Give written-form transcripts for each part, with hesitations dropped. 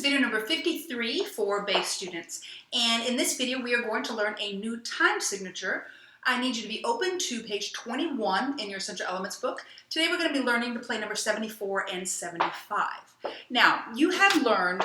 video number 53 for bass students, and in this video we are going to learn a new time signature. I need you to be open to page 21 in your Essential Elements book. Today we're going to be learning to play number 74 and 75. Now, you have learned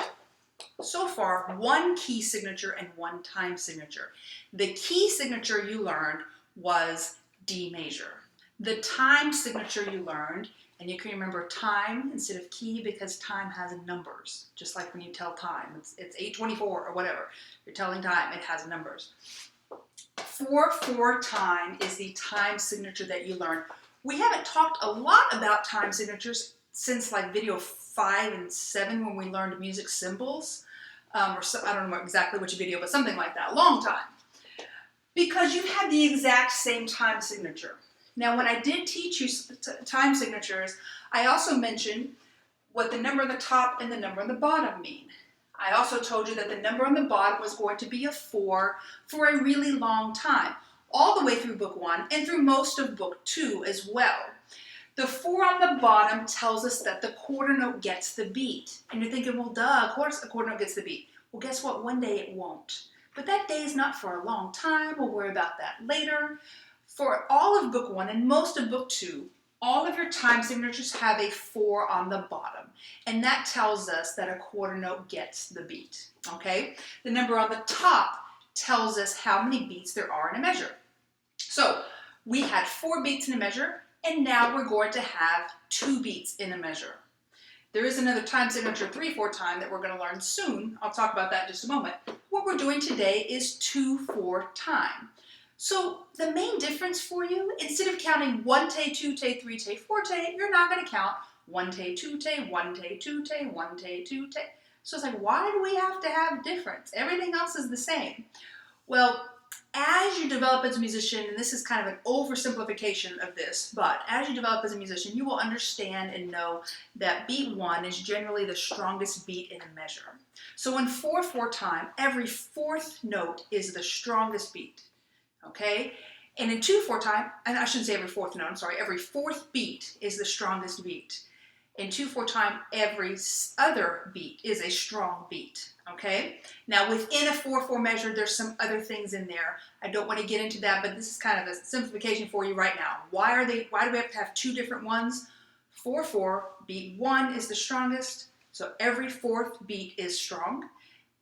so far one key signature and one time signature. The key signature you learned was D major. The time signature you learned, and you can remember time instead of key because time has numbers, just like when you tell time. It's 8:24 or whatever. You're telling time, it has numbers. 4/4 time is the time signature that you learned. We haven't talked a lot about time signatures since like video 5 and 7 when we learned music symbols. I don't know exactly which video, but something like that, a long time. Because you had the exact same time signature. Now, when I did teach you time signatures, I also mentioned what the number on the top and the number on the bottom mean. I also told you that the number on the bottom was going to be a 4 for a really long time, all the way through book 1 and through most of book 2 as well. The 4 on the bottom tells us that the quarter note gets the beat. And you're thinking, well, duh, of course a quarter note gets the beat. Well, guess what? One day it won't. But that day is not for a long time. We'll worry about that later. For all of book 1 and most of book 2, all of your time signatures have a 4 on the bottom. And that tells us that a quarter note gets the beat, okay? The number on the top tells us how many beats there are in a measure. So we had 4 beats in a measure, and now we're going to have 2 beats in a measure. There is another time signature, 3/4 time, that we're going to learn soon. I'll talk about that in just a moment. What we're doing today is 2/4 time. So the main difference for you, instead of counting 1-te, 2-te, 3-te, 4-te, you're not going to count 1-te, 2-te, 1-te, 2-te, 1-te, 2-te. So it's like, why do we have to have a difference? Everything else is the same. Well, as you develop as a musician, and this is kind of an oversimplification of this, but as you develop as a musician, you will understand and know that beat 1 is generally the strongest beat in a measure. So in 4/4 time, every 4th note is the strongest beat. Okay, and in 2/4 time, and I shouldn't say every 4th note, I'm sorry, every 4th beat is the strongest beat. In 2/4 time, every other beat is a strong beat, okay? Now, within a 4/4 measure, there's some other things in there. I don't want to get into that, but this is kind of a simplification for you right now. Why do we have to have 2 different ones? 4/4, beat 1 is the strongest, so every 4th beat is strong.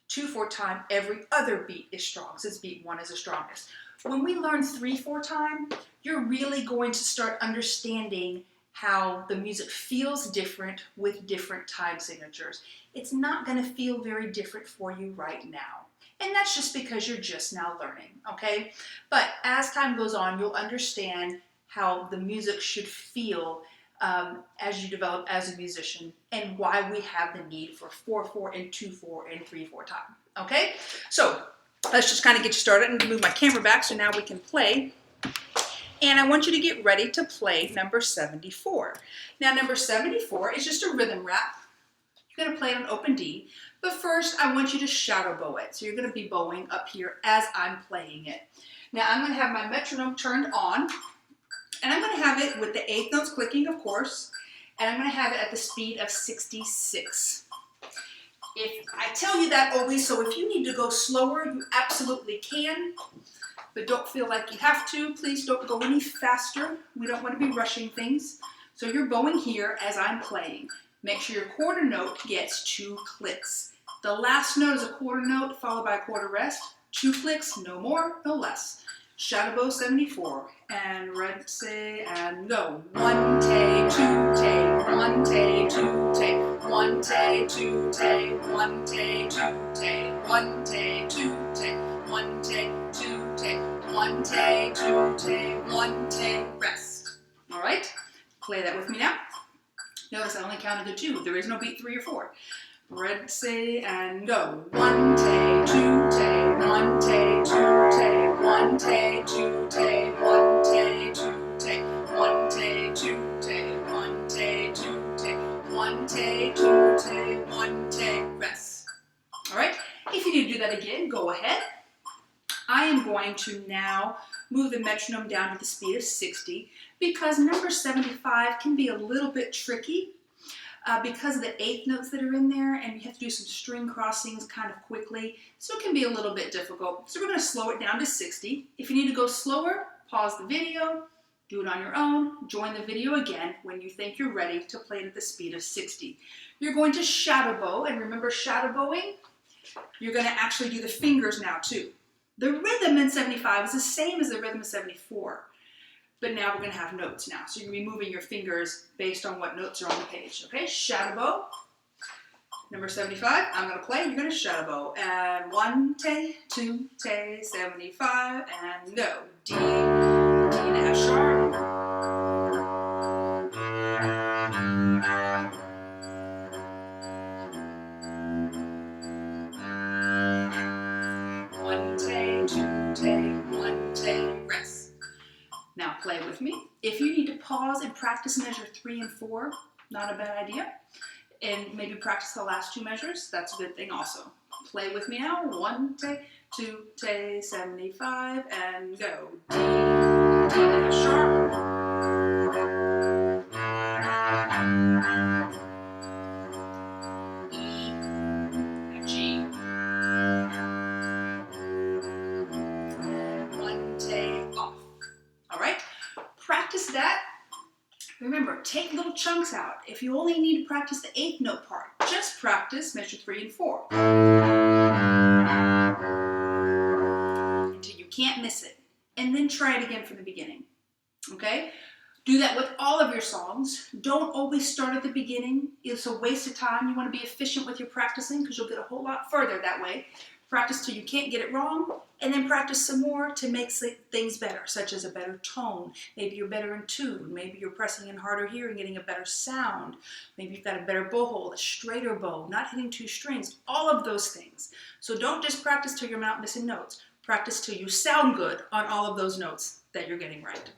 2/4 time, every other beat is strong, since beat 1 is the strongest. When we learn 3/4 time, you're really going to start understanding how the music feels different with different time signatures. It's not going to feel very different for you right now. And that's just because you're just now learning, okay? But as time goes on, you'll understand how the music should feel as you develop as a musician and why we have the need for 4/4 and 2/4 and 3/4 time, okay? So let's just kind of get you started and move my camera back so now we can play. And I want you to get ready to play number 74. Now, number 74 is just a rhythm rap. You're going to play it on open D. But first, I want you to shadow bow it. So you're going to be bowing up here as I'm playing it. Now, I'm going to have my metronome turned on. And I'm going to have it with the 8th notes clicking, of course. And I'm going to have it at the speed of 66. If I tell you that always, so if you need to go slower, you absolutely can. But don't feel like you have to. Please don't go any faster. We don't want to be rushing things. So you're bowing here as I'm playing. Make sure your quarter note gets 2 clicks. The last note is a quarter note followed by a quarter rest. 2 clicks, no more, no less. Shadow bow 74. And ready, and go. 1-te, 2-te, 1-te, 2-te, 1-te, 2-te, 1-te, 2-te, 1-te, 2-te, 1-te, 2-te, 1-te, 2-te, 1-te, rest. All right, play that with me now. Notice I only counted to 2. There is no beat 3 or 4. Ready, and go. 1-te, 2-te, 1-te, 2-te, 1-te, 2-te, 1-te, 2-te, 1-te, 2-te, 1-te, 2-te, 1-te, 2-te, 1-te, rest. All right, if you need to do that again, go ahead. I am going to now move the metronome down to the speed of 60 because number 75 can be a little bit tricky. because of the eighth notes that are in there, and you have to do some string crossings kind of quickly, so it can be a little bit difficult. So we're going to slow it down to 60. If you need to go slower, pause the video, do it on your own, join the video again when you think you're ready to play it at the speed of 60. You're going to shadow bow, and remember shadow bowing? You're going to actually do the fingers now too. The rhythm in 75 is the same as the rhythm of 74. But now we're going to have notes now. So you're going to be moving your fingers based on what notes are on the page. Okay, shadow bow. Number 75, I'm going to play, you're going to shadow bow. And 1, tay, 2, tay, 75, and go. D, D and F sharp. One tay, 2 tay, 1 tay, rest. Now play with me. If you need to pause and practice measure 3 and 4, not a bad idea. And maybe practice the last 2 measures, that's a good thing also. Play with me now. 1 tay, 2 tay, 75, and go. D, D and F sharp. E, F G. 1 tay off. All right, practice that. Remember, take little chunks out. If you only need to practice the 8th note part, just practice measure 3 and 4. Until you can't miss it. And then try it again from the beginning. Okay? Do that with all of your songs. Don't always start at the beginning. It's a waste of time. You want to be efficient with your practicing because you'll get a whole lot further that way. Practice till you can't get it wrong, and then practice some more to make things better, such as a better tone. Maybe you're better in tune. Maybe you're pressing in harder here and getting a better sound. Maybe you've got a better bow hold, a straighter bow, not hitting 2 strings, all of those things. So don't just practice till you're not missing notes. Practice till you sound good on all of those notes that you're getting right.